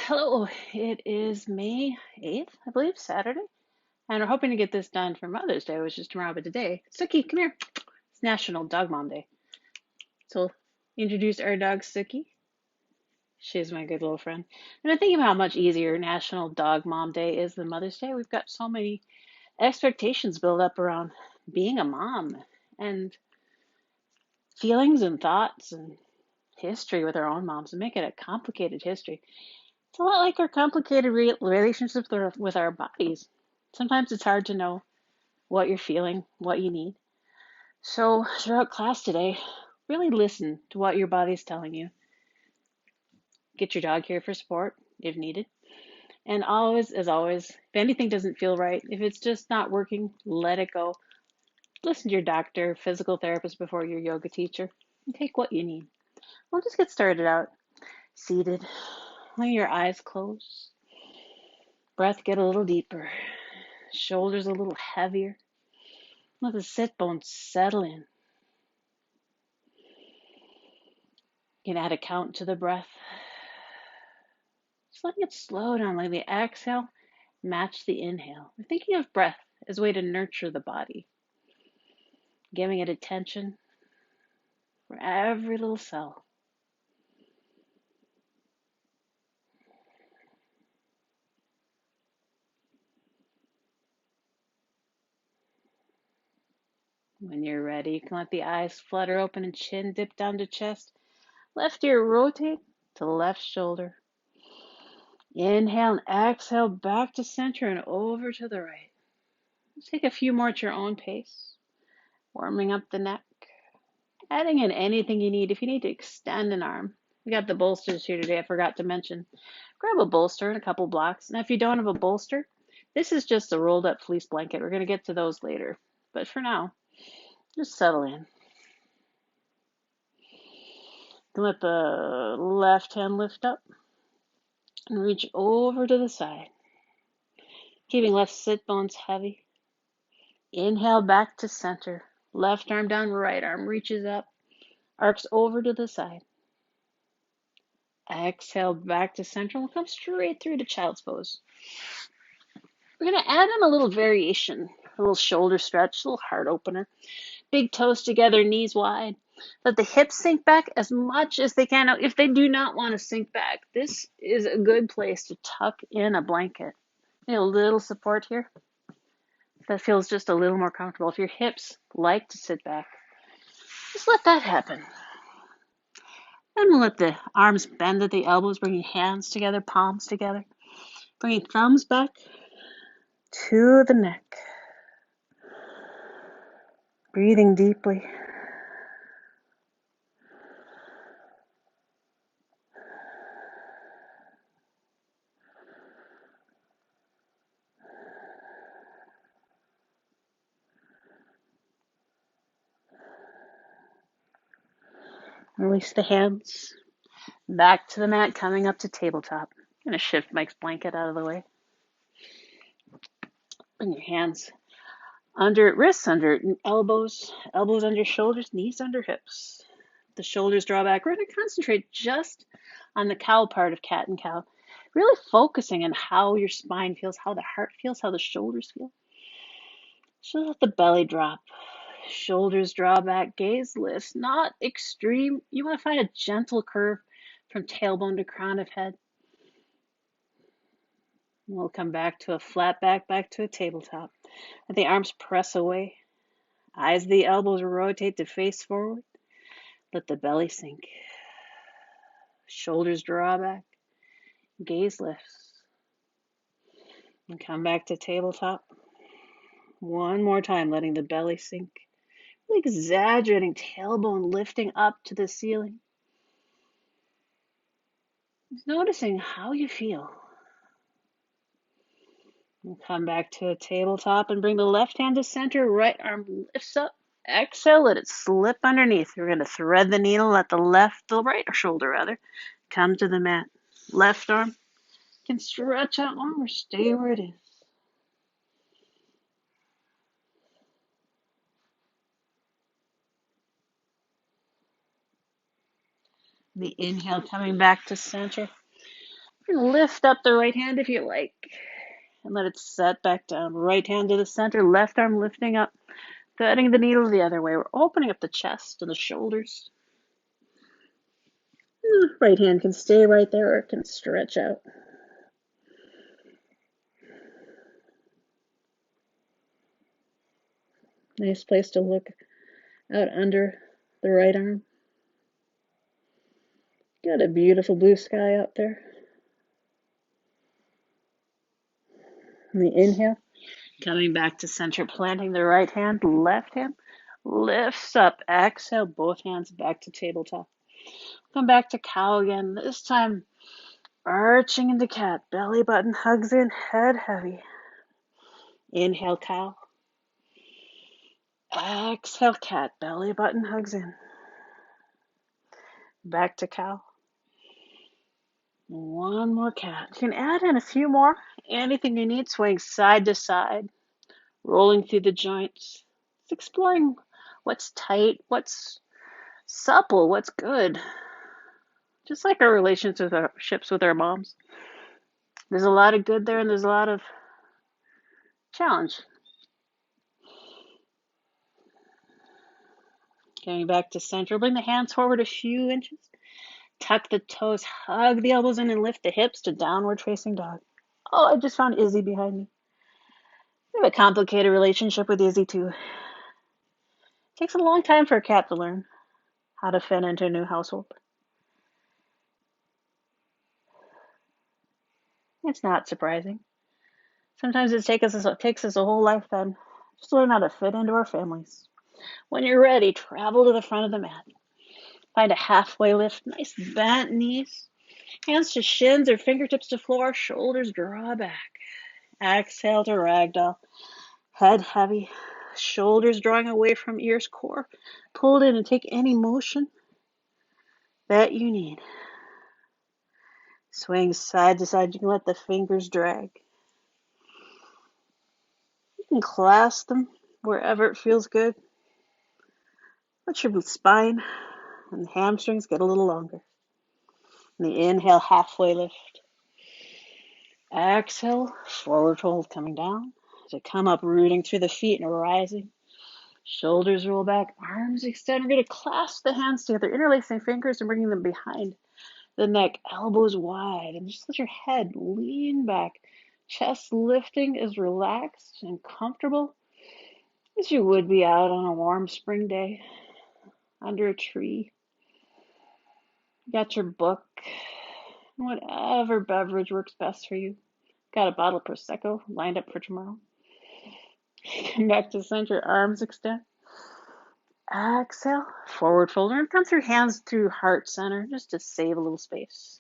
Hello, it is May 8th, I believe, Saturday, and we're hoping to get this done for Mother's Day, which is tomorrow, but today, Suki, come here. It's National Dog Mom Day. So we'll introduce our dog, Suki. She's my good little friend. And I'm thinking about how much easier National Dog Mom Day is than Mother's Day. We've got so many expectations built up around being a mom and feelings and thoughts and history with our own moms and make it a complicated history. It's a lot like our complicated relationships with our bodies. Sometimes it's hard to know what you're feeling, what you need. So, throughout class today, really listen to what your body's telling you. Get your dog here for support if needed. And always, as always, if anything doesn't feel right, if it's just not working, let it go. Listen to your doctor, physical therapist before your yoga teacher, and take what you need. We'll just get started out seated. Let your eyes close. Breath get a little deeper. Shoulders a little heavier. Let the sit bones settle in. You can add a count to the breath. Just letting it slow down, letting the exhale match the inhale. We're thinking of breath as a way to nurture the body, giving it attention for every little cell. When you're ready, you can let the eyes flutter open and chin dip down to chest. Left ear rotate to left shoulder. Inhale and exhale back to center and over to the right. Just take a few more at your own pace, warming up the neck. Adding in anything you need. If you need to extend an arm, we got the bolsters here today. I forgot to mention. Grab a bolster and a couple blocks. Now, if you don't have a bolster, this is just a rolled up fleece blanket. We're going to get to those later. But for now, just settle in. Let the left hand lift up and reach over to the side. Keeping left sit bones heavy. Inhale back to center. Left arm down, right arm reaches up. Arcs over to the side. Exhale back to center. We'll come straight through to child's pose. We're going to add in a little variation, a little shoulder stretch, a little heart opener. Big toes together, knees wide. Let the hips sink back as much as they can. Now, if they do not want to sink back, this is a good place to tuck in a blanket. A little support here. That feels just a little more comfortable. If your hips like to sit back, just let that happen. Then we'll let the arms bend at the elbows, bringing hands together, palms together. Bringing thumbs back to the neck. Breathing deeply. Release the hands. Back to the mat, coming up to tabletop. I'm going to shift Mike's blanket out of the way. Bring your hands under wrists, under elbows, elbows under shoulders, knees under hips. The shoulders draw back. We're going to concentrate just on the cow part of cat and cow. Really focusing on how your spine feels, how the heart feels, how the shoulders feel. So let the belly drop. Shoulders draw back, gaze lifts, not extreme. You want to find a gentle curve from tailbone to crown of head. We'll come back to a flat back, back to a tabletop. Let the arms press away. Eyes the elbows rotate to face forward. Let the belly sink. Shoulders draw back. Gaze lifts. And come back to tabletop. One more time, letting the belly sink. Really exaggerating tailbone lifting up to the ceiling. Just noticing how you feel. We'll come back to a tabletop and bring the left hand to center. Right arm lifts up. Exhale, let it slip underneath. We're going to thread the needle, let the right shoulder rather, come to the mat. Left arm can stretch out longer, stay where it is. The inhale coming back to center. You can lift up the right hand if you like and let it set back down. Right hand to the center, left arm lifting up, threading the needle the other way. We're opening up the chest and the shoulders. Right hand can stay right there or it can stretch out. Nice place to look out under the right arm. Got a beautiful blue sky out there. And the inhale, coming back to center, planting the right hand, left hand lifts up. Exhale, both hands back to tabletop. Come back to cow again. This time, arching into cat. Belly button hugs in, head heavy. Inhale, cow. Exhale, cat. Belly button hugs in. Back to cow. One more cat. You can add in a few more. Anything you need. Swing side to side. Rolling through the joints. It's exploring what's tight, what's supple, what's good. Just like our relationships with our moms. There's a lot of good there and there's a lot of challenge. Getting back to center. Bring the hands forward a few inches. Tuck the toes, hug the elbows in and lift the hips to downward facing dog. Oh, I just found Izzy behind me. We have a complicated relationship with Izzy too. It takes a long time for a cat to learn how to fit into a new household. It's not surprising. Sometimes it takes us a whole lifetime just to learn how to fit into our families. When you're ready, travel to the front of the mat. Find a halfway lift, nice bent knees. Hands to shins or fingertips to floor, shoulders draw back. Exhale to ragdoll. Head heavy, shoulders drawing away from ears, core pulled in, and take any motion that you need. Swing side to side. You can let the fingers drag. You can clasp them wherever it feels good. Let your spine and the hamstrings get a little longer. And the inhale, halfway lift. Exhale, forward fold coming down. To come up, rooting through the feet and rising. Shoulders roll back, arms extend. We're going to clasp the hands together, interlacing fingers and bringing them behind the neck, elbows wide. And just let your head lean back. Chest lifting as relaxed and comfortable as you would be out on a warm spring day under a tree. You got your book, whatever beverage works best for you. Got a bottle of Prosecco lined up for tomorrow. Come back to center, arms extend. Exhale, forward fold, and come through hands through heart center just to save a little space.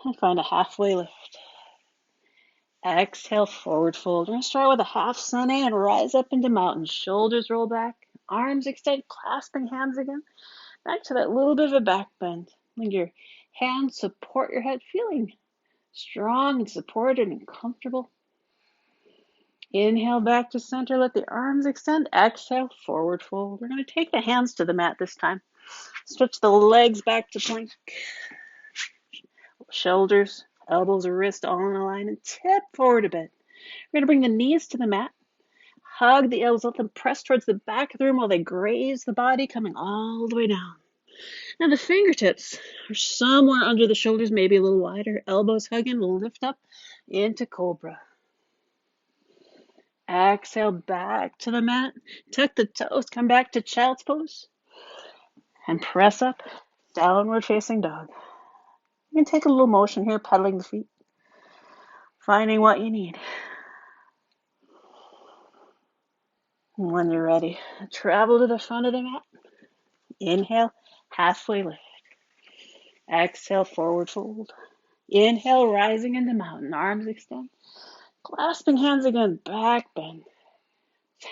And find a halfway lift. Exhale, forward fold. We're going to start with a half sun A and rise up into mountain. Shoulders roll back, arms extend, clasping hands again. Back to that little bit of a back bend. Let your hands support your head, feeling strong and supported and comfortable. Inhale back to center, let the arms extend. Exhale, forward fold. We're going to take the hands to the mat this time. Stretch the legs back to plank. Shoulders, elbows, wrists all in a line and tip forward a bit. We're going to bring the knees to the mat. Hug the elbows, let them press towards the back of the room while they graze the body, coming all the way down. Now the fingertips are somewhere under the shoulders, maybe a little wider. Elbows hugging, lift up into cobra. Exhale back to the mat. Tuck the toes, come back to child's pose. And press up, downward facing dog. You can take a little motion here, pedaling the feet. Finding what you need. And when you're ready, travel to the front of the mat. Inhale, halfway lift. Exhale, forward fold. Inhale, rising into mountain. Arms extend. Clasping hands again, back bend.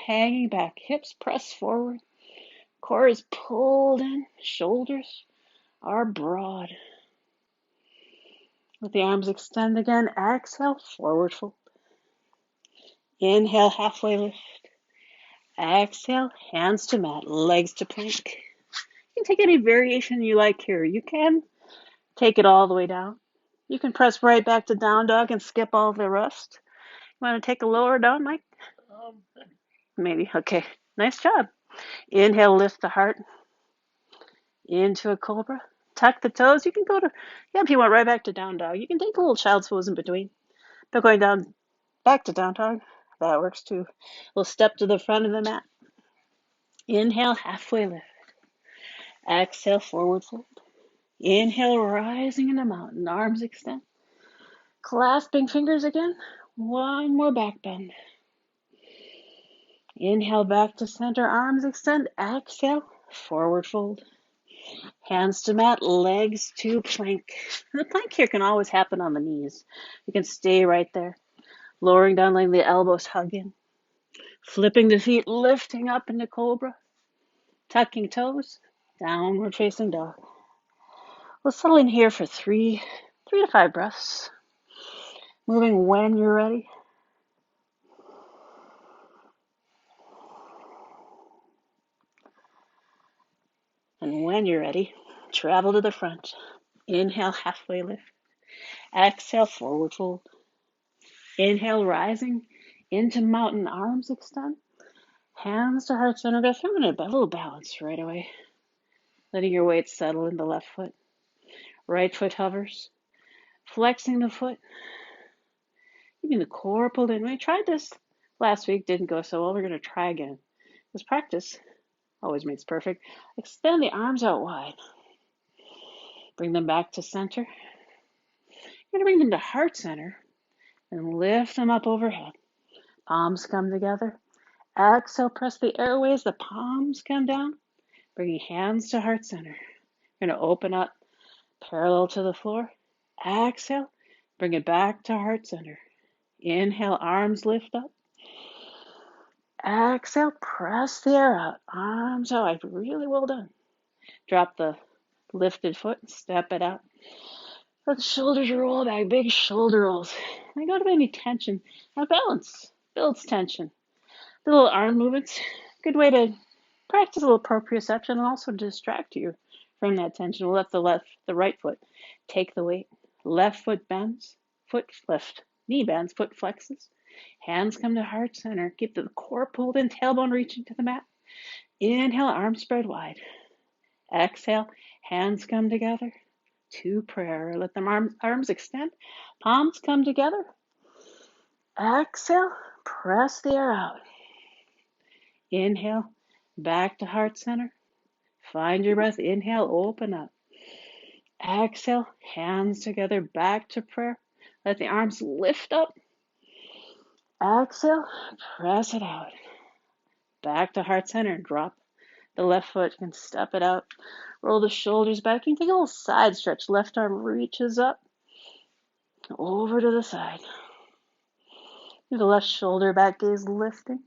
Hanging back, hips press forward. Core is pulled in. Shoulders are broad. Let the arms extend again. Exhale, forward fold. Inhale, halfway lift. Exhale, hands to mat, legs to plank. You can take any variation you like here. You can take it all the way down. You can press right back to down dog and skip all the rest. You want to take a lower down, Mike? Maybe. Okay. Nice job. Inhale, lift the heart into a cobra. Tuck the toes. You can go to, yeah, if you want right back to down dog. You can take a little child's pose in between. But going down, back to down dog, that works too. We'll step to the front of the mat. Inhale, halfway lift. Exhale, forward fold. Inhale, rising in a mountain. Arms extend. Clasping fingers again. One more back bend. Inhale, back to center. Arms extend. Exhale, forward fold. Hands to mat, legs to plank. The plank here can always happen on the knees. You can stay right there. Lowering down, letting the elbows hug in. Flipping the feet, lifting up into cobra. Tucking toes, downward facing dog. We'll settle in here for three to 5 breaths. Moving when you're ready. And when you're ready, travel to the front. Inhale, halfway lift. Exhale, forward fold. Inhale, rising into mountain, arms extend. Hands to heart center. Go through a little balance right away. Letting your weight settle in the left foot. Right foot hovers. Flexing the foot. Keeping the core pulled in. We tried this last week. Didn't go so well. We're going to try again. This practice always makes perfect. Extend the arms out wide. Bring them back to center. You're going to bring them to heart center and lift them up overhead. Palms come together. Exhale, press the airways. The palms come down. Bringing hands to heart center. You're going to open up parallel to the floor. Exhale, bring it back to heart center. Inhale, arms lift up. Exhale, press the air out. Arms out. Really well done. Drop the lifted foot, step it out. Let the shoulders roll back, big shoulder rolls. And I go to any tension. Now balance builds tension. The little arm movements, good way to practice a little proprioception and also distract you from that tension. We'll let the right foot take the weight. Left foot bends, left knee bends, foot flexes. Hands come to heart center. Keep the core pulled in, tailbone reaching to the mat. Inhale, arms spread wide. Exhale, hands come together to prayer. Let them arms extend. Palms come together. Exhale, press the air out. Inhale, back to heart center. Find your breath. Inhale, open up. Exhale, hands together, back to prayer. Let the arms lift up. Exhale, press it out. Back to heart center. Drop the left foot. You can step it out. Roll the shoulders back. You can take a little side stretch. Left arm reaches up. Over to the side. The left shoulder back, gaze lifting.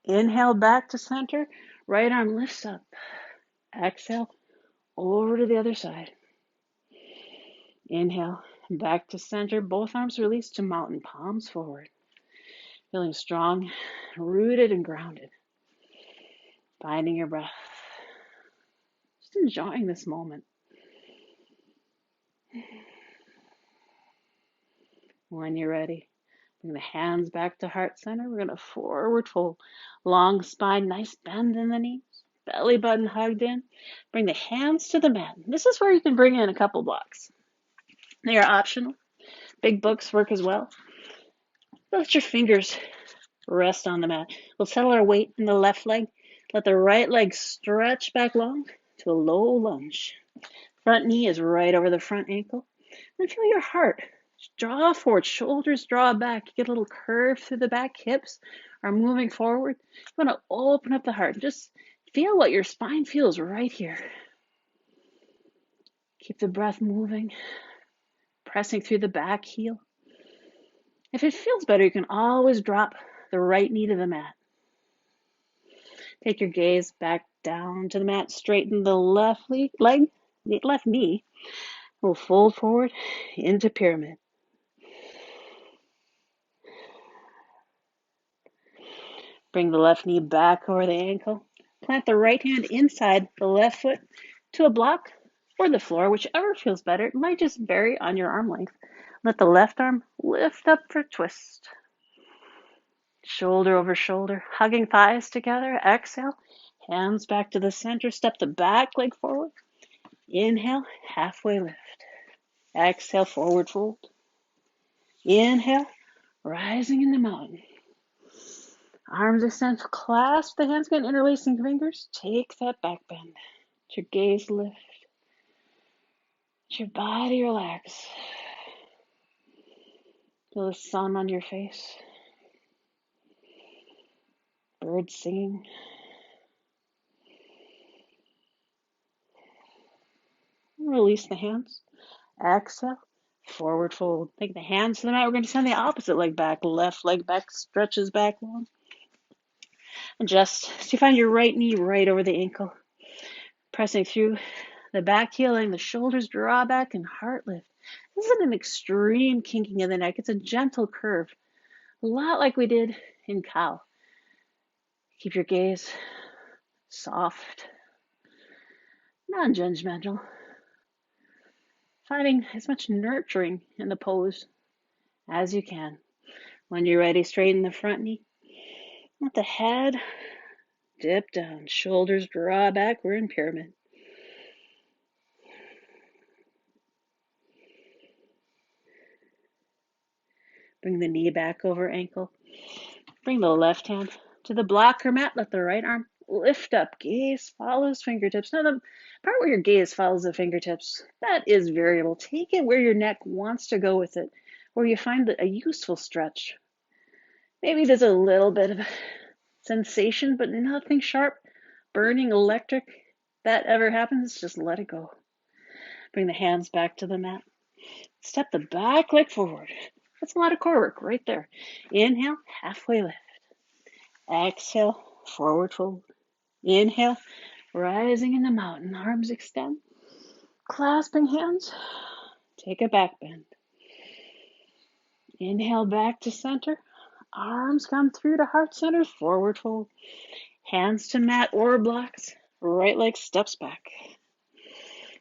Inhale, back to center. Right arm lifts up. Exhale, over to the other side. Inhale, back to center. Both arms release to mountain, palms forward. Feeling strong, rooted and grounded. Finding your breath. Just enjoying this moment. When you're ready, bring the hands back to heart center. We're going to forward fold. Long spine, nice bend in the knees. Belly button hugged in. Bring the hands to the mat. This is where you can bring in a couple blocks. They are optional. Big books work as well. Let your fingers rest on the mat. We'll settle our weight in the left leg. Let the right leg stretch back long to a low lunge. Front knee is right over the front ankle. Then feel your heart. Draw forward, shoulders draw back. You get a little curve through the back, hips are moving forward. You want to open up the heart. Just feel what your spine feels right here. Keep the breath moving, pressing through the back heel. If it feels better, you can always drop the right knee to the mat. Take your gaze back down to the mat. Straighten the left knee. We'll fold forward into pyramid. Bring the left knee back over the ankle. Plant the right hand inside the left foot to a block or the floor, whichever feels better. It might just vary on your arm length. Let the left arm lift up for twist. Shoulder over shoulder, hugging thighs together. Exhale, hands back to the center. Step the back leg forward. Inhale, halfway lift. Exhale, forward fold. Inhale, rising in the mountain. Arms extend, clasp the hands again, interlacing fingers. Take that back bend. Let your gaze lift. Let your body relax. Feel the sun on your face. Birds singing. Release the hands. Exhale, forward fold. Take the hands to the mat. We're going to send the opposite leg back. Left leg back, stretches back long. Adjust so you find your right knee right over the ankle. Pressing through the back heel, letting the shoulders draw back and heart lift. This isn't an extreme kinking of the neck. It's a gentle curve. A lot like we did in cow. Keep your gaze soft, non-judgmental. Finding as much nurturing in the pose as you can. When you're ready, straighten the front knee. Let the head dip down. Shoulders draw back. We're in pyramid. Bring the knee back over ankle. Bring the left hand to the block or mat. Let the right arm lift up. Gaze follows fingertips. Now the part where your gaze follows the fingertips, that is variable. Take it where your neck wants to go with it, where you find a useful stretch. Maybe there's a little bit of sensation, but nothing sharp, burning, electric. That ever happens, just let it go. Bring the hands back to the mat. Step the back leg forward. That's a lot of core work right there. Inhale, halfway lift. Exhale, forward fold. Inhale, rising in the mountain. Arms extend. Clasping hands. Take a back bend. Inhale back to center. Arms come through to heart center. Forward fold. Hands to mat or blocks. Right leg steps back.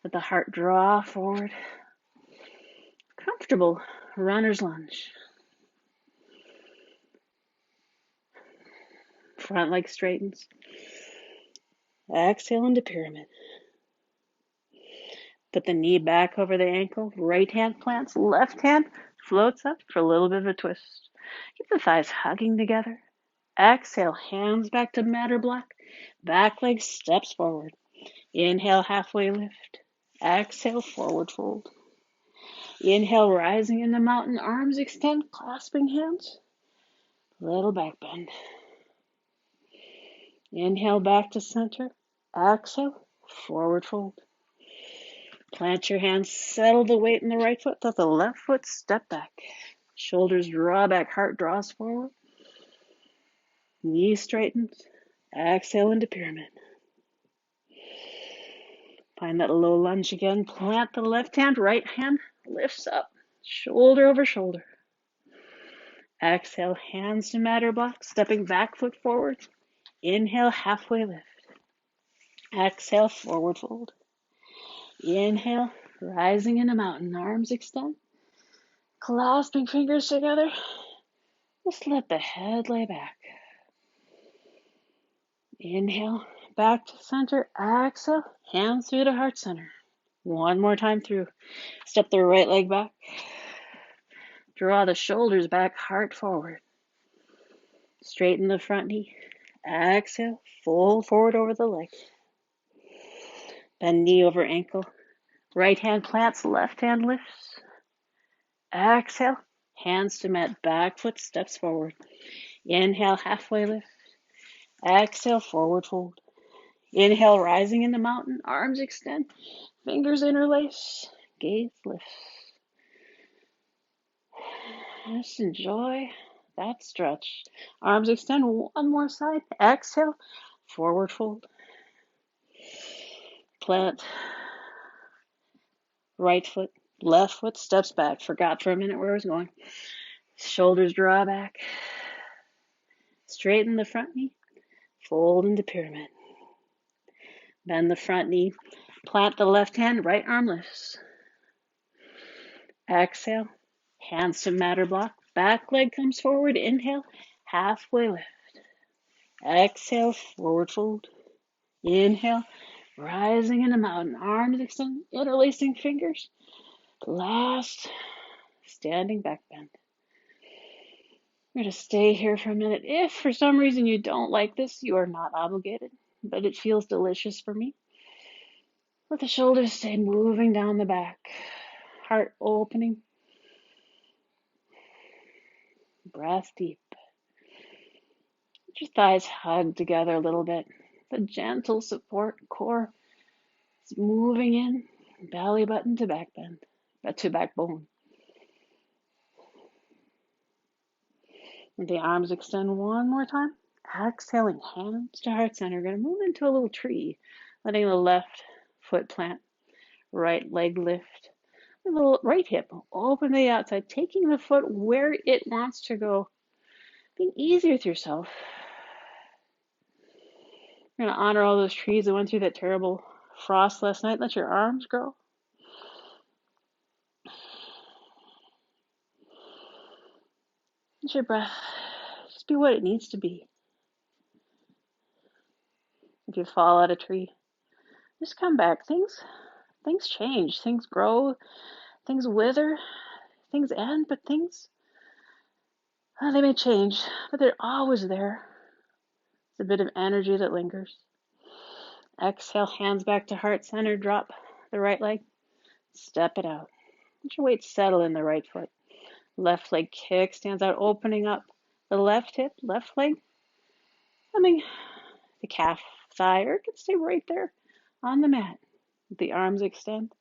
Let the heart draw forward. Comfortable runner's lunge. Front leg straightens. Exhale into pyramid. Put the knee back over the ankle. Right hand plants. Left hand floats up for a little bit of a twist. Keep the thighs hugging together. Exhale, hands back to mat or block. Back leg steps forward. Inhale, halfway lift. Exhale, forward fold. Inhale, rising in the mountain. Arms extend, clasping hands. Little back bend. Inhale back to center. Exhale, forward fold. Plant your hands, settle the weight in the right foot. Let the left foot step back. Shoulders draw back, heart draws forward. Knee straightens. Exhale into pyramid. Find that low lunge again. Plant the left hand, right hand lifts up. Shoulder over shoulder. Exhale, hands to mat or block. Stepping back foot forward. Inhale, halfway lift. Exhale, forward fold. Inhale, rising in a mountain. Arms extend. Clasping fingers together. Just let the head lay back. Inhale, back to center. Exhale, hands through to heart center. One more time through. Step the right leg back. Draw the shoulders back, heart forward. Straighten the front knee. Exhale, fold forward over the leg. Bend knee over ankle. Right hand plants, left hand lifts. Exhale, hands to mat, back foot steps forward. Inhale, halfway lift. Exhale, forward fold. Inhale, rising in the mountain, arms extend, fingers interlace, gaze lifts. Just enjoy that stretch. Arms extend, one more side. Exhale, forward fold. Plant right foot, left foot steps back. Forgot for a minute where I was going. Shoulders draw back. Straighten the front knee. Fold into pyramid. Bend the front knee. Plant the left hand, right arm lifts. Exhale, hands to matter block. Back leg comes forward. Inhale, halfway lift. Exhale, forward fold. Inhale, rising in the mountain. Arms extend, interlacing fingers. Last, standing back bend. We're going to stay here for a minute. If for some reason you don't like this, you are not obligated, but it feels delicious for me. Let the shoulders stay moving down the back. Heart opening. Breath deep. Let your thighs hug together a little bit. The gentle support core is moving in. Belly button to back bend, to backbone. The arms extend one more time. Exhaling, hands to heart center. We're going to move into a little tree, letting the left foot plant, right leg lift, the little right hip open to the outside, taking the foot where it wants to go, being easy with yourself. You're going to honor all those trees that went through that terrible frost last night. Let your arms grow. Let your breath just be what it needs to be. If you fall out of a tree, just come back. Things change, things grow, things wither, things end, but things, they may change, but they're always there. It's a bit of energy that lingers. Exhale, hands back to heart center, drop the right leg, step it out. Let your weight settle in the right foot. Left leg kick stands out, opening up the left hip, left leg, coming the calf, thigh, or it can stay right there on the mat. The arms extend.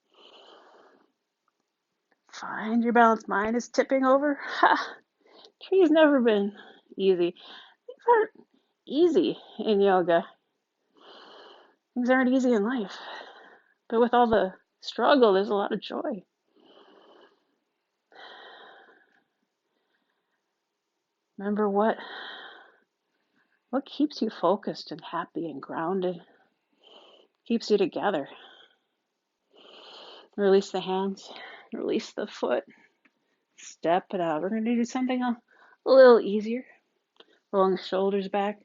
Find your balance. Mine is tipping over. Ha! Tree's never been easy. Things aren't easy in yoga. Things aren't easy in life. But with all the struggle, there's a lot of joy. Remember what keeps you focused and happy and grounded, keeps you together. Release the hands, release the foot, step it out. We're going to do something a little easier. Rolling the shoulders back,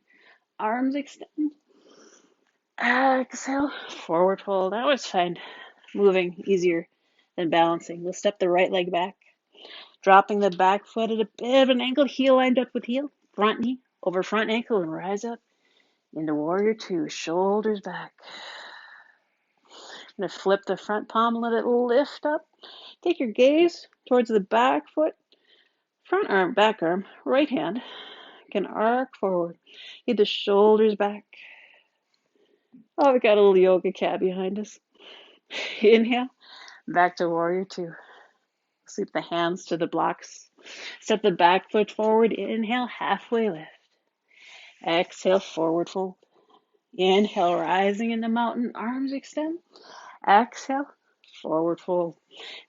arms extend. Exhale, forward fold. I always find moving easier than balancing. We'll step the right leg back, dropping the back foot at a bit of an angle, heel lined up with heel, front knee over front ankle, and rise up into warrior two, shoulders back. I'm going to flip the front palm, let it lift up. Take your gaze towards the back foot, front arm, back arm, right hand can arc forward. Get the shoulders back. Oh, we got a little yoga cat behind us. Inhale, back to warrior two. Sweep the hands to the blocks. Step the back foot forward. Inhale, halfway lift. Exhale, forward fold. Inhale, rising in the mountain, arms extend. Exhale, forward fold.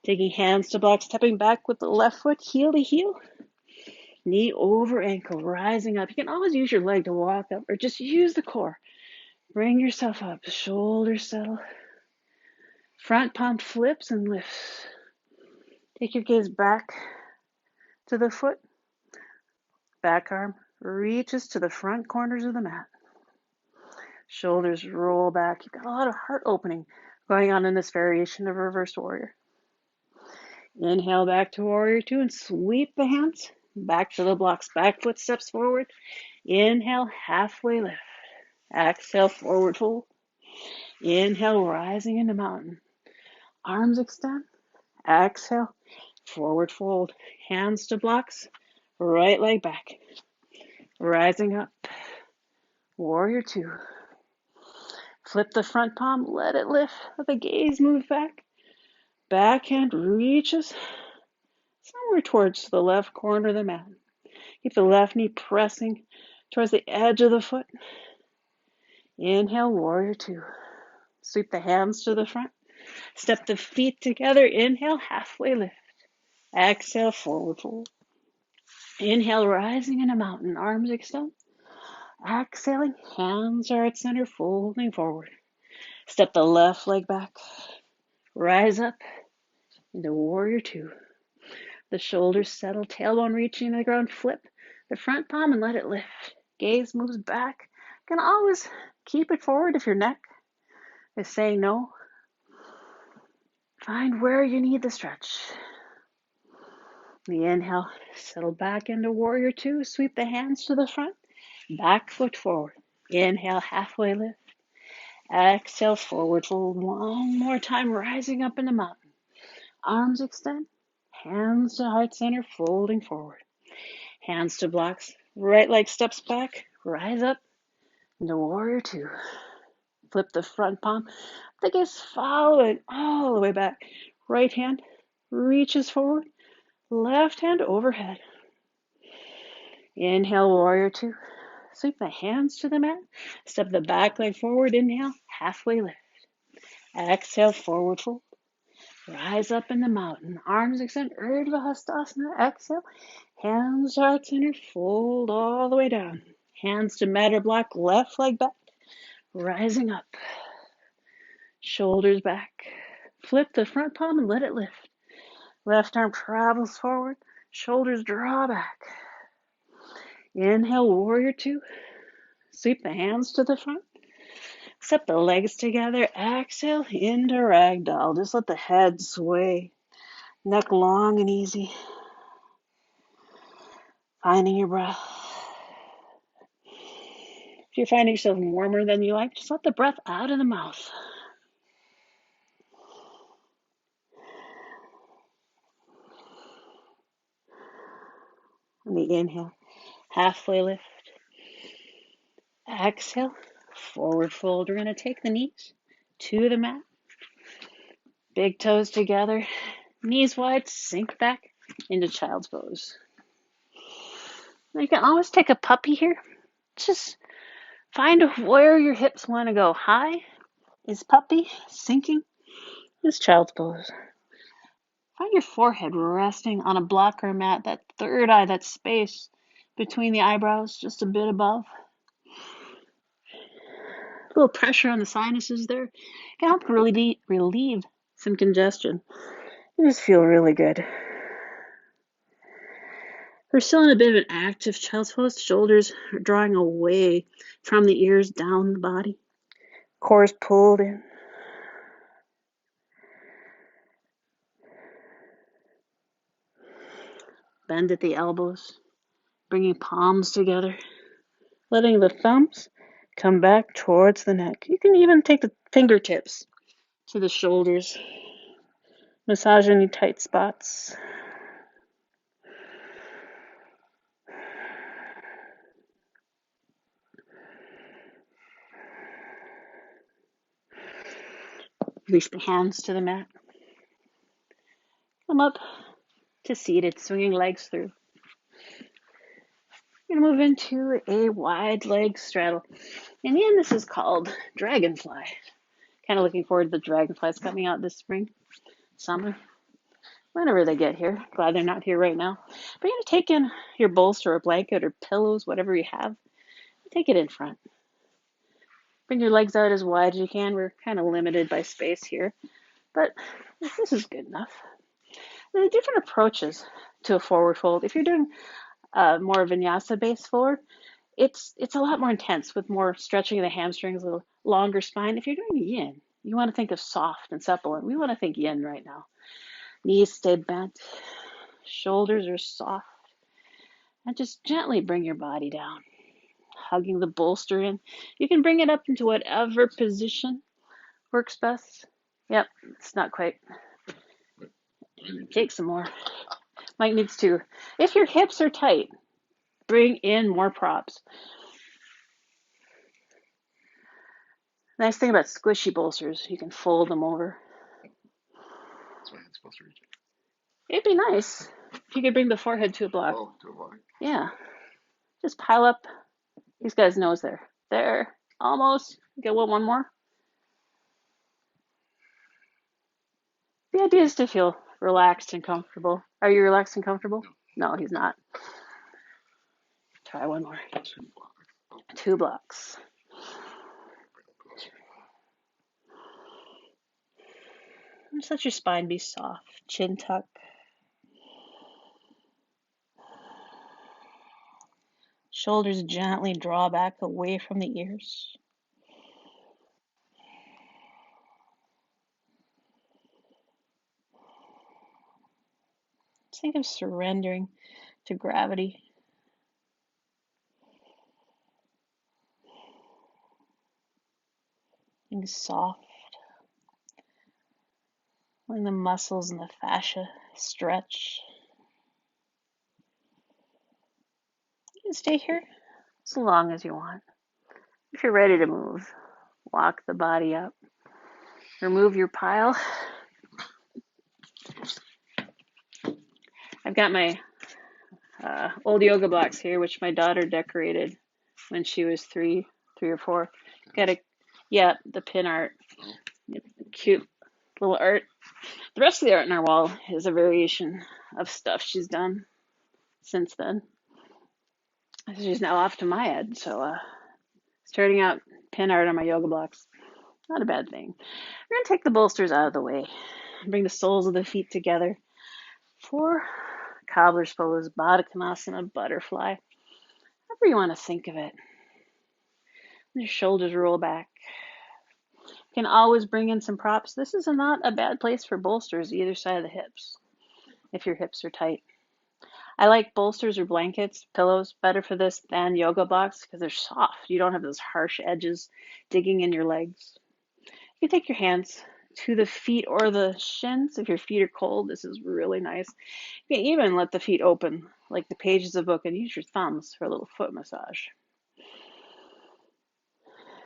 Taking hands to blocks, stepping back with the left foot, heel to heel. Knee over ankle, rising up. You can always use your leg to walk up or just use the core. Bring yourself up, shoulders settle. Front palm flips and lifts. Take your gaze back to the foot. Back arm reaches to the front corners of the mat. Shoulders roll back. You've got a lot of heart opening going on in this variation of reverse warrior. Inhale back to warrior two and sweep the hands back to the blocks. Back foot steps forward. Inhale, halfway lift. Exhale, forward fold. Inhale, rising into mountain. Arms extend. Exhale, forward fold. Hands to blocks. Right leg back. Rising up. Warrior two. Flip the front palm. Let it lift. Let the gaze move back. Back hand reaches somewhere towards the left corner of the mat. Keep the left knee pressing towards the edge of the foot. Inhale, warrior two. Sweep the hands to the front. Step the feet together. Inhale, halfway lift. Exhale, forward fold. Inhale, rising in a mountain. Arms extend. Exhaling, hands are at center, folding forward. Step the left leg back. Rise up into warrior two. The shoulders settle, tailbone reaching the ground. Flip the front palm and let it lift. Gaze moves back. You can always keep it forward if your neck is saying no. Find where you need the stretch. The inhale, settle back into warrior two. Sweep the hands to the front. Back foot forward. Inhale, halfway lift. Exhale, forward fold. One more time, rising up in the mountain. Arms extend. Hands to heart center, folding forward. Hands to blocks. Right leg steps back. Rise up into warrior two. Flip the front palm. The gaze following all the way back. Right hand reaches forward. Left hand overhead. Inhale, warrior two. Sweep the hands to the mat. Step the back leg forward. Inhale, halfway lift. Exhale, forward fold. Rise up in the mountain. Arms extend. Urdhva Hastasana. Exhale. Hands heart center. Fold all the way down. Hands to mat or block. Left leg back. Rising up. Shoulders back. Flip the front palm and let it lift. Left arm travels forward. Shoulders draw back. Inhale, warrior two. Sweep the hands to the front. Step the legs together. Exhale into ragdoll. Just let the head sway. Neck long and easy. Finding your breath. If you're finding yourself warmer than you like, just let the breath out of the mouth. On the inhale, halfway lift. Exhale, forward fold. We're going to take the knees to the mat. Big toes together. Knees wide, sink back into child's pose. Now you can always take a puppy here. Just find where your hips want to go. High is puppy, sinking is child's pose. Find your forehead resting on a block or a mat, that third eye, that space between the eyebrows, just a bit above. A little pressure on the sinuses there can help relieve some congestion. You just feel really good. We're still in a bit of an active child's pose. Shoulders are drawing away from the ears down the body. Core is pulled in. Bend at the elbows, bringing palms together, letting the thumbs come back towards the neck. You can even take the fingertips to the shoulders, massage any tight spots. Release the hands to the mat. Come up to seated, swinging legs through. We're going to move into a wide leg straddle. In the end, this is called dragonfly. Kind of looking forward to the dragonflies coming out this spring, summer, whenever they get here. Glad they're not here right now. But you're going to take in your bolster or blanket or pillows, whatever you have. Take it in front. Bring your legs out as wide as you can. We're kind of limited by space here, but this is good enough. There are different approaches to a forward fold. If you're doing more vinyasa-based forward, it's a lot more intense with more stretching of the hamstrings, a little longer spine. If you're doing yin, you want to think of soft and supple, and we want to think yin right now. Knees stay bent, shoulders are soft, and just gently bring your body down, hugging the bolster in. You can bring it up into whatever position works best. Yep, it's not quite. Take some more. Mike needs to. If your hips are tight, bring in more props. Nice thing about squishy bolsters, you can fold them over. That's my hand's supposed to reach. It'd be nice if you could bring the forehead to a block. Oh, to a block. Yeah. Just pile up these guys' nose there. There. Almost. Get one more. The idea is to feel relaxed and comfortable. Are you relaxed and comfortable? No, he's not. Try one more. 2 blocks. Oh. 2 blocks. Just let your spine be soft. Chin tuck. Shoulders gently draw back away from the ears. Just think of surrendering to gravity. Being soft. Letting the muscles and the fascia stretch. You can stay here as long as you want. If you're ready to move, walk the body up. Remove your pile. I've got my old yoga blocks here, which my daughter decorated when she was three or four. Got the pin art. Cute little art. The rest of the art in our wall is a variation of stuff she's done since then. She's now off to my ed, so starting out pin art on my yoga blocks. Not a bad thing. We're going to take the bolsters out of the way. Bring the soles of the feet together for cobbler's pose, Baddha Konasana, butterfly. However you want to think of it. Your shoulders roll back. You can always bring in some props. This is not a bad place for bolsters either side of the hips, if your hips are tight. I like bolsters or blankets, pillows, better for this than yoga blocks because they're soft. You don't have those harsh edges digging in your legs. You can take your hands to the feet or the shins. If your feet are cold, this is really nice. You can even let the feet open like the pages of a book and use your thumbs for a little foot massage.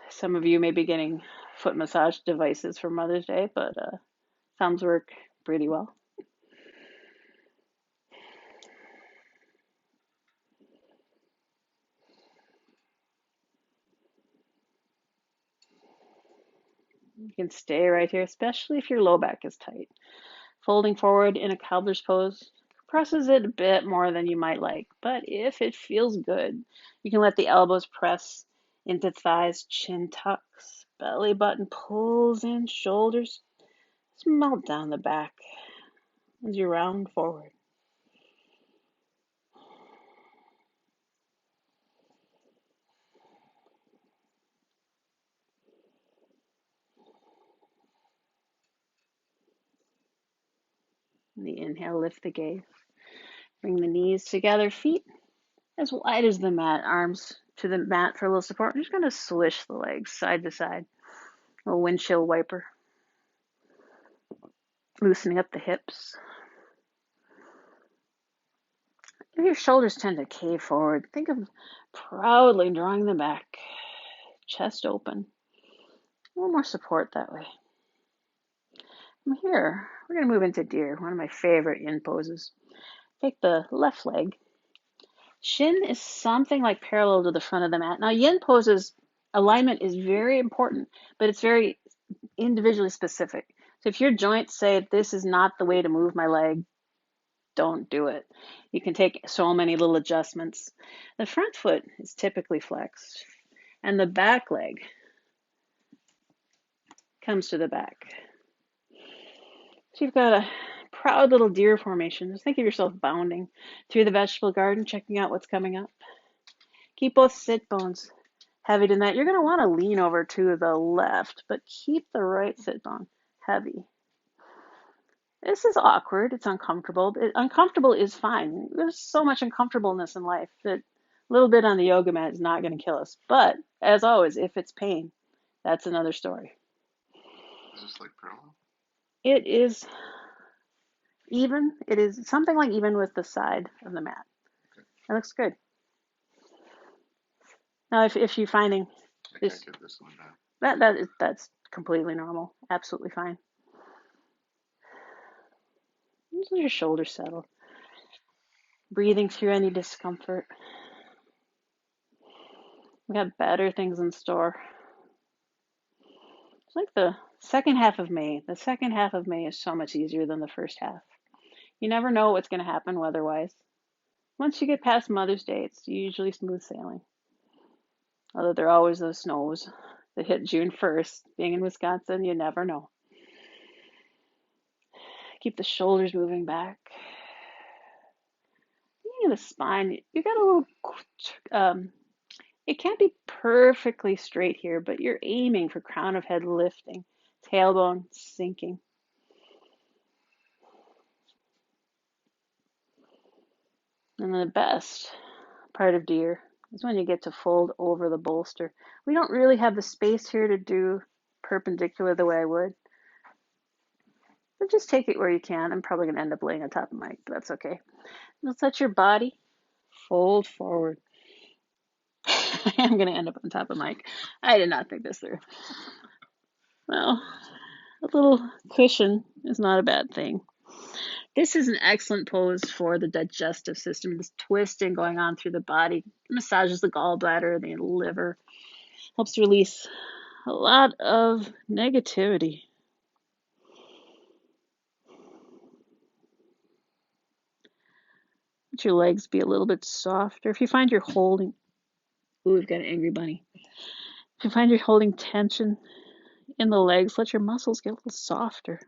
Some of you may be getting foot massage devices for Mother's Day, but thumbs work pretty well. You can stay right here, especially if your low back is tight. Folding forward in a cobbler's pose presses it a bit more than you might like, but if it feels good, you can let the elbows press into thighs, chin tucks, belly button pulls in, shoulders melt down the back as you round forward. The inhale, lift the gaze. Bring the knees together, feet as wide as the mat, arms to the mat for a little support. I'm just going to swish the legs side to side, a little windshield wiper. Loosening up the hips. If your shoulders tend to cave forward, think of proudly drawing them back, chest open. A little more support that way. From here, we're going to move into deer, one of my favorite yin poses. Take the left leg. Shin is something like parallel to the front of the mat. Now, yin poses alignment is very important, but it's very individually specific. So if your joints say, this is not the way to move my leg, don't do it. You can take so many little adjustments. The front foot is typically flexed, and the back leg comes to the back. So you've got a proud little deer formation. Just think of yourself bounding through the vegetable garden, checking out what's coming up. Keep both sit bones heavy tonight. You're going to want to lean over to the left, but keep the right sit bone heavy. This is awkward. It's uncomfortable. Uncomfortable is fine. There's so much uncomfortableness in life that a little bit on the yoga mat is not going to kill us. But as always, if it's pain, that's another story. Is this like parallel? It is even. It is something like even with the side of the mat. Okay. It looks good. Now, if you're finding this, can't get this one down. That's completely normal. Absolutely fine. Just let your shoulders settle. Breathing through any discomfort. We got better things in store. It's like the second half of May. The second half of May is so much easier than the first half. You never know what's going to happen weather-wise. Once you get past Mother's Day, it's usually smooth sailing. Although there are always those snows that hit June 1st. Being in Wisconsin, you never know. Keep the shoulders moving back. Thinking of the spine, you got a little, it can't be perfectly straight here, but you're aiming for crown of head lifting, tailbone sinking. And then the best part of deer is when you get to fold over the bolster. We don't really have the space here to do perpendicular the way I would. But just take it where you can. I'm probably going to end up laying on top of Mike, but that's okay. Let's let your body fold forward. I am going to end up on top of Mike. I did not think this through. Well, a little cushion is not a bad thing. This is an excellent pose for the digestive system. This twisting going on through the body massages the gallbladder, the liver, helps release a lot of negativity. Let your legs be a little bit softer. If you find you're holding, ooh, we've got an angry bunny. If you find you're holding tension in the legs, let your muscles get a little softer.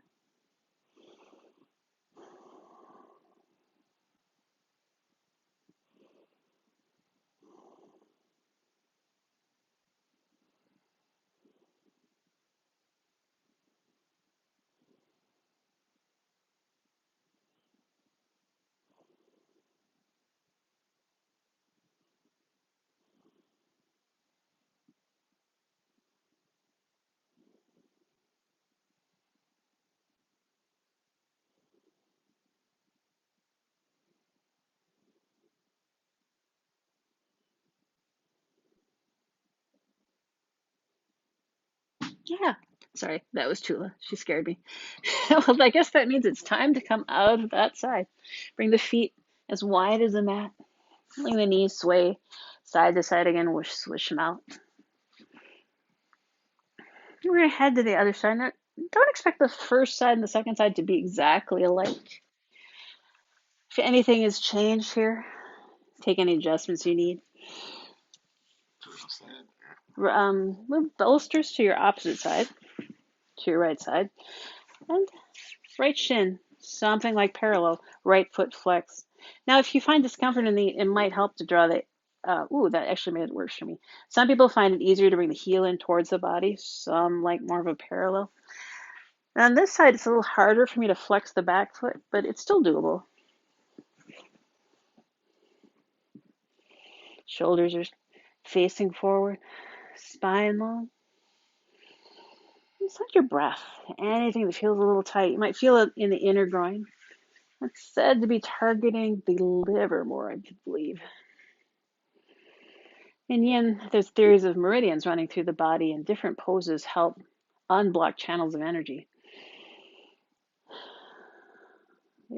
Yeah. Sorry, that was Tula. She scared me. Well, I guess that means it's time to come out of that side. Bring the feet as wide as the mat. Letting the knees sway side to side again. Swish them out. We're going to head to the other side. Now, don't expect the first side and the second side to be exactly alike. If anything has changed here, take any adjustments you need. Move bolsters to your opposite side, to your right side, and right shin, something like parallel, right foot flex. Now, if you find discomfort in it might help to draw the, that actually made it worse for me. Some people find it easier to bring the heel in towards the body. Some like more of a parallel. Now, on this side, it's a little harder for me to flex the back foot, but it's still doable. Shoulders are facing forward, spine long. Just let your breath. Anything that feels a little tight. You might feel it in the inner groin. It's said to be targeting the liver more, I believe. In yin, there's theories of meridians running through the body, and different poses help unblock channels of energy.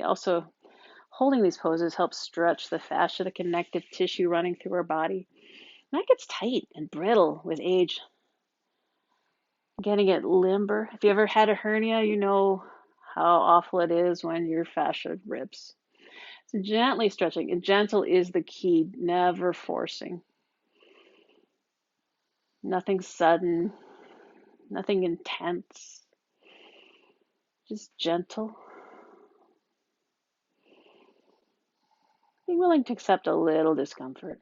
Also, holding these poses helps stretch the fascia, the connective tissue running through our body. And that gets tight and brittle with age. Getting it limber. If you ever had a hernia, you know how awful it is when your fascia rips. So gently stretching, and gentle is the key, never forcing. Nothing sudden, nothing intense, just gentle. Be willing to accept a little discomfort.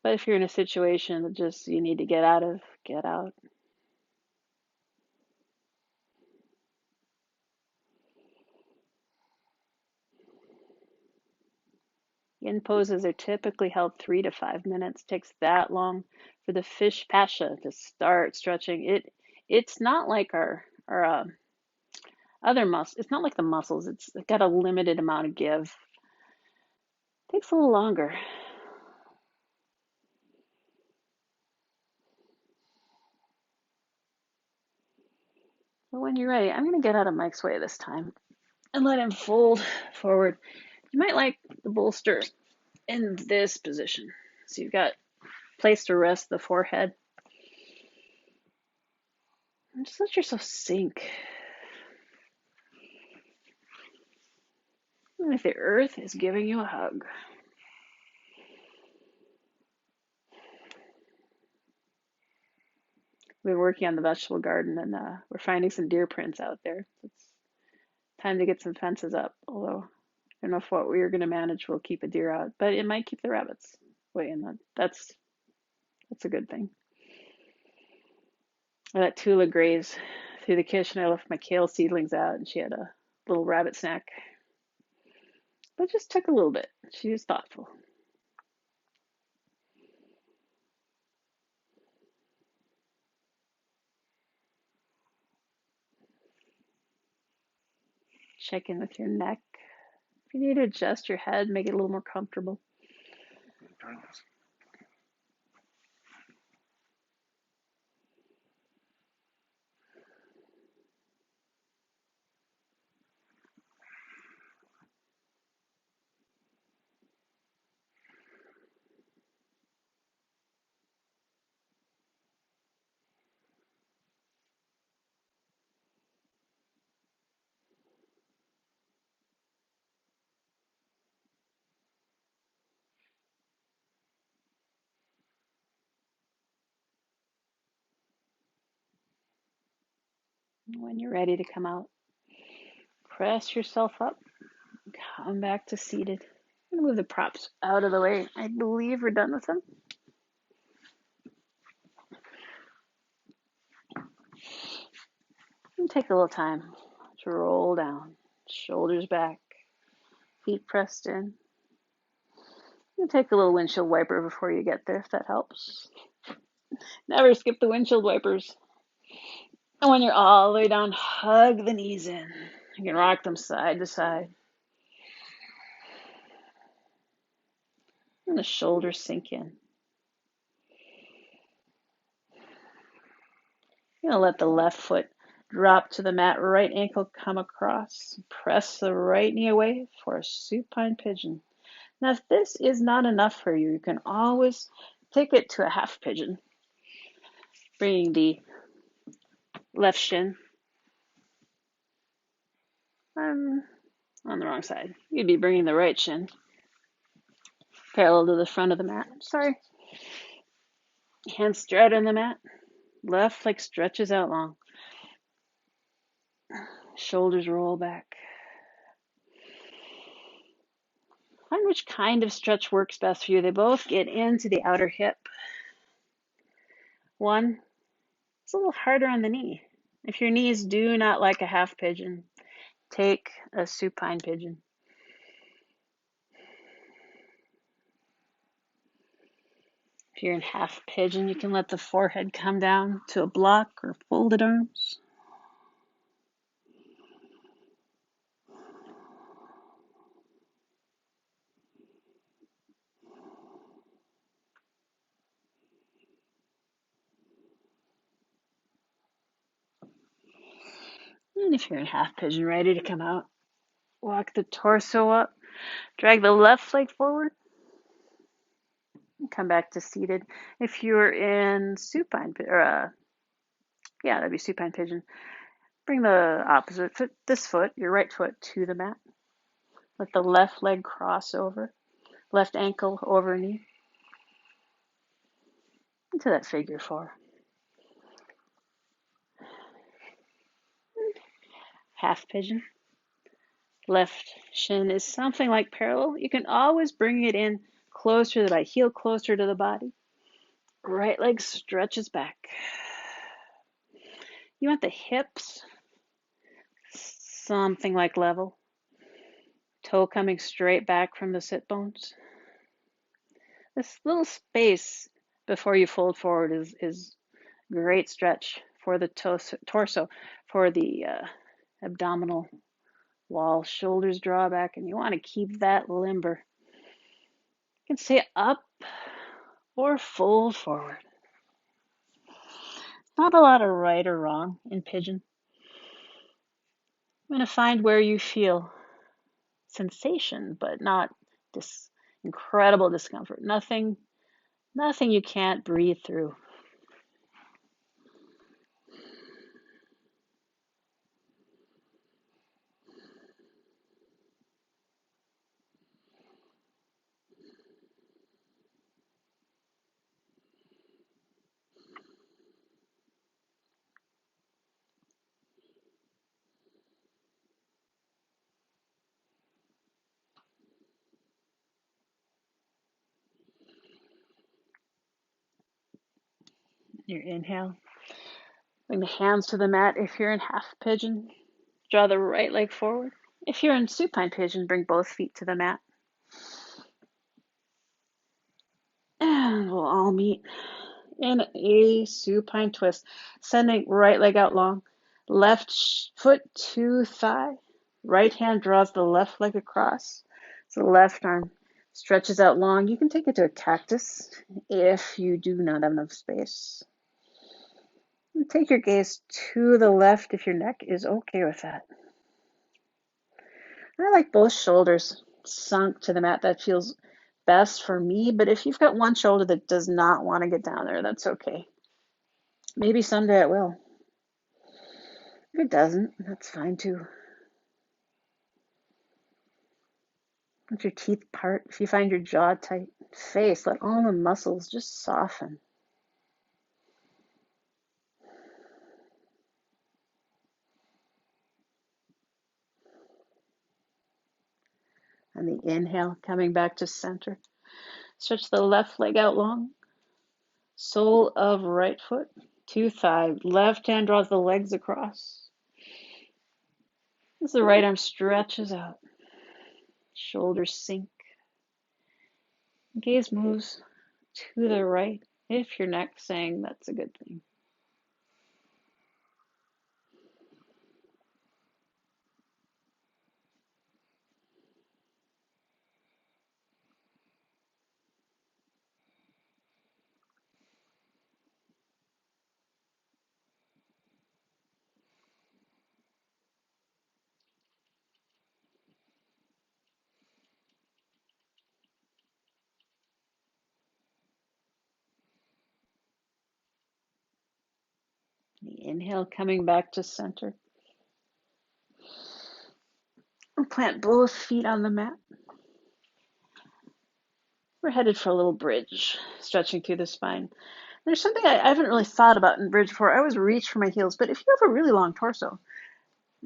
But if you're in a situation that just you need to get out of, get out. Yin poses are typically held 3 to 5 minutes. It takes that long for the fish fascia to start stretching. It's not like our other muscles. It's not like the muscles. It's got a limited amount of give. It takes a little longer. But when you're ready, I'm going to get out of Mike's way this time and let him fold forward. You might like the bolster in this position. So you've got place to rest the forehead. And just let yourself sink. Like the earth is giving you a hug. We've been working on the vegetable garden, and we're finding some deer prints out there. It's time to get some fences up, although I don't know if what we're going to manage will keep a deer out, but it might keep the rabbits away, and that's a good thing. I let Tula graze through the kitchen. I left my kale seedlings out, and she had a little rabbit snack. But just took a little bit. She was thoughtful. Check in with your neck. If you need to adjust your head, make it a little more comfortable. When you're ready to come out, press yourself up. Come back to seated. I'm gonna move the props out of the way. I believe we're done with them. And take a little time to roll down. Shoulders back. Feet pressed in. You take a little windshield wiper before you get there, if that helps. Never skip the windshield wipers. And when you're all the way down, hug the knees in. You can rock them side to side. And the shoulders sink in. You're going to let the left foot drop to the mat, right ankle come across. Press the right knee away for a supine pigeon. Now, if this is not enough for you, you can always take it to a half pigeon. Bringing the left shin on the wrong side. You'd be bringing the right shin parallel to the front of the mat. Sorry. Hands straight on the mat. Left leg stretches out long. Shoulders roll back. Find which kind of stretch works best for you. They both get into the outer hip. One, it's a little harder on the knee. If your knees do not like a half pigeon, take a supine pigeon. If you're in half pigeon, you can let the forehead come down to a block or folded arms. And if you're in half pigeon, ready to come out, walk the torso up, drag the left leg forward, and come back to seated. If you're in supine, that'd be supine pigeon. Bring the opposite foot, this foot, your right foot, to the mat. Let the left leg cross over, left ankle over knee, into that figure four. Half pigeon. Left shin is something like parallel. You can always bring it in closer to the body, heel closer to the body. Right leg stretches back. You want the hips something like level. Toe coming straight back from the sit bones. This little space before you fold forward is great stretch for the torso, for the abdominal wall. Shoulders draw back, and you want to keep that limber. You can stay up or fold forward. Not a lot of right or wrong in pigeon. I'm going to find where you feel sensation, but not this incredible discomfort. Nothing you can't breathe through. Your inhale. Bring the hands to the mat if you're in half pigeon. Draw the right leg forward. If you're in supine pigeon, bring both feet to the mat. And we'll all meet in a supine twist. Sending right leg out long. Left foot to thigh. Right hand draws the left leg across. So the left arm stretches out long. You can take it to a cactus if you do not have enough space. And take your gaze to the left if your neck is okay with that. I like both shoulders sunk to the mat. That feels best for me, but if you've got one shoulder that does not want to get down there, that's okay. Maybe someday it will. If it doesn't, that's fine too. Let your teeth part. If you find your jaw tight, face, let all the muscles just soften. And the inhale, coming back to center. Stretch the left leg out long. Sole of right foot to thigh. Left hand draws the legs across. As the right arm stretches out. Shoulders sink. Gaze moves to the right. If your neck's saying that's a good thing. The inhale, coming back to center. Plant both feet on the mat. We're headed for a little bridge, stretching through the spine. There's something I haven't really thought about in bridge before. I always reach for my heels, but if you have a really long torso,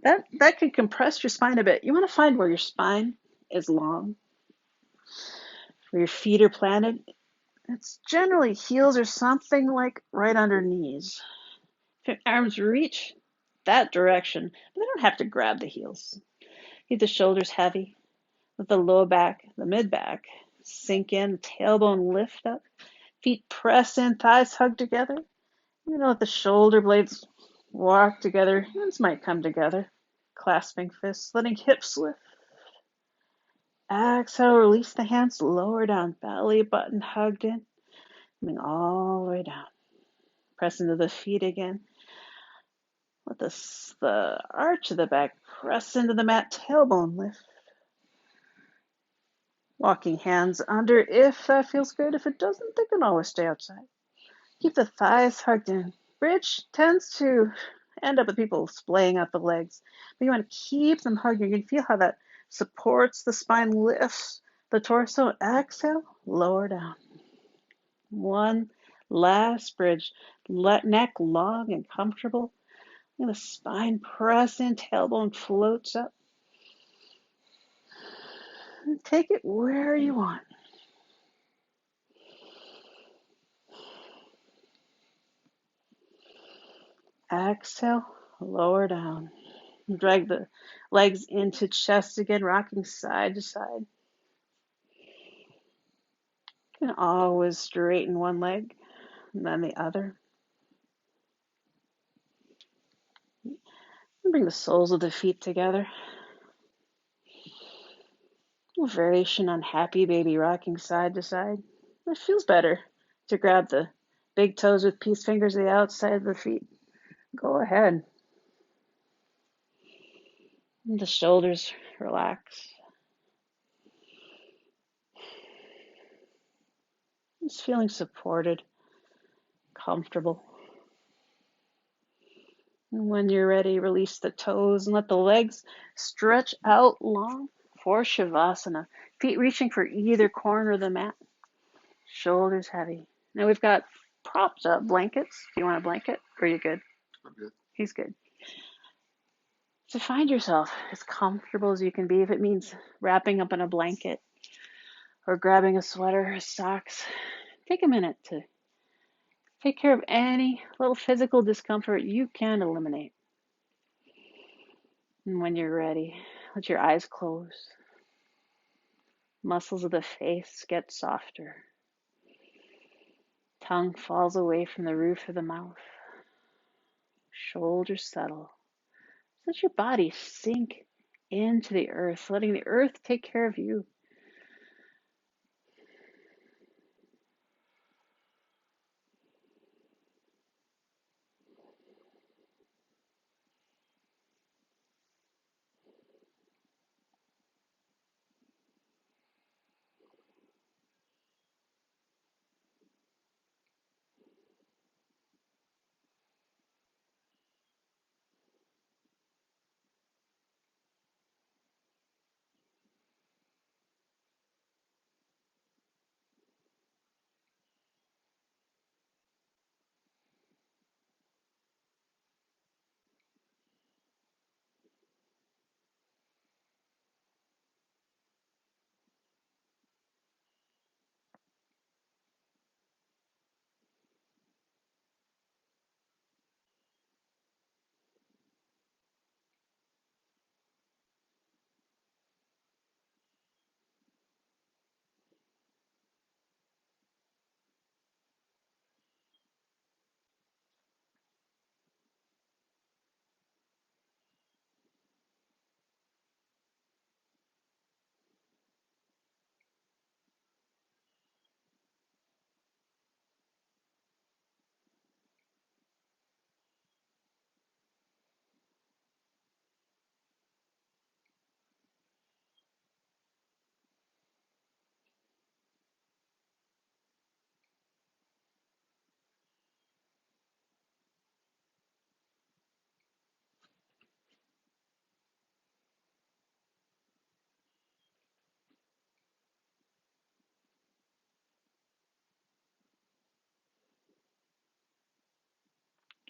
that could compress your spine a bit. You want to find where your spine is long, where your feet are planted. It's generally heels or something like right under knees. If your arms reach that direction, but they don't have to grab the heels. Keep the shoulders heavy. Let the low back, the mid back, sink in, tailbone lift up. Feet press in, thighs hug together. You know, let the shoulder blades walk together. Hands might come together. Clasping fists, letting hips lift. Exhale, release the hands, lower down, belly button hugged in. Coming all the way down. Press into the feet again. Let the arch of the back press into the mat, tailbone lift. Walking hands under if that feels good. If it doesn't, they can always stay outside. Keep the thighs hugged in. Bridge tends to end up with people splaying out the legs, but you want to keep them hugged. You can feel how that supports the spine, lifts the torso. Exhale, lower down. One last bridge. Let neck long and comfortable. And the spine press in, tailbone floats up. And take it where you want. Exhale, lower down. Drag the legs into chest again, rocking side to side. You can always straighten one leg and then the other. And bring the soles of the feet together. A variation on happy baby, rocking side to side. It feels better to grab the big toes with peace fingers to the outside of the feet. Go ahead. And the shoulders relax. Just feeling supported, comfortable. And when you're ready, release the toes and let the legs stretch out long for Shavasana. Feet reaching for either corner of the mat. Shoulders heavy. Now we've got propped up blankets. Do you want a blanket? Or are you good? I'm good. He's good. So find yourself as comfortable as you can be. If it means wrapping up in a blanket or grabbing a sweater or socks, take a minute to Take care of any little physical discomfort you can eliminate. And when you're ready, let your eyes close. Muscles of the face get softer. Tongue falls away from the roof of the mouth. Shoulders settle. Let your body sink into the earth, letting the earth take care of you.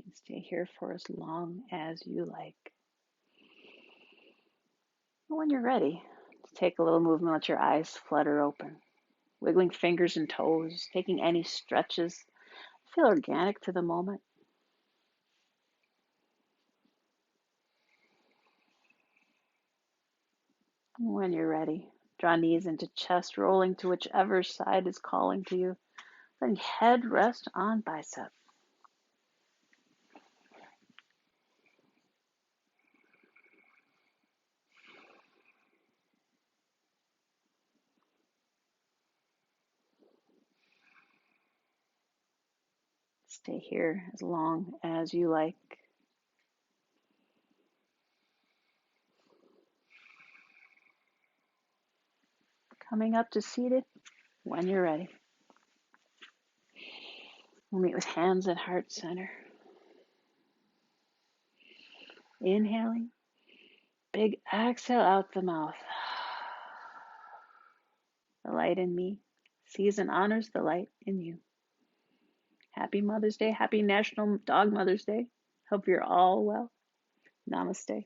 And stay here for as long as you like. And when you're ready, take a little movement, let your eyes flutter open. Wiggling fingers and toes, taking any stretches. Feel organic to the moment. And when you're ready, draw knees into chest, rolling to whichever side is calling to you. Letting head rest on bicep. Stay here as long as you like. Coming up to seated when you're ready. We'll meet with hands at heart center. Inhaling. Big exhale out the mouth. The light in me sees and honors the light in you. Happy Mother's Day. Happy National Dog Mother's Day. Hope you're all well. Namaste.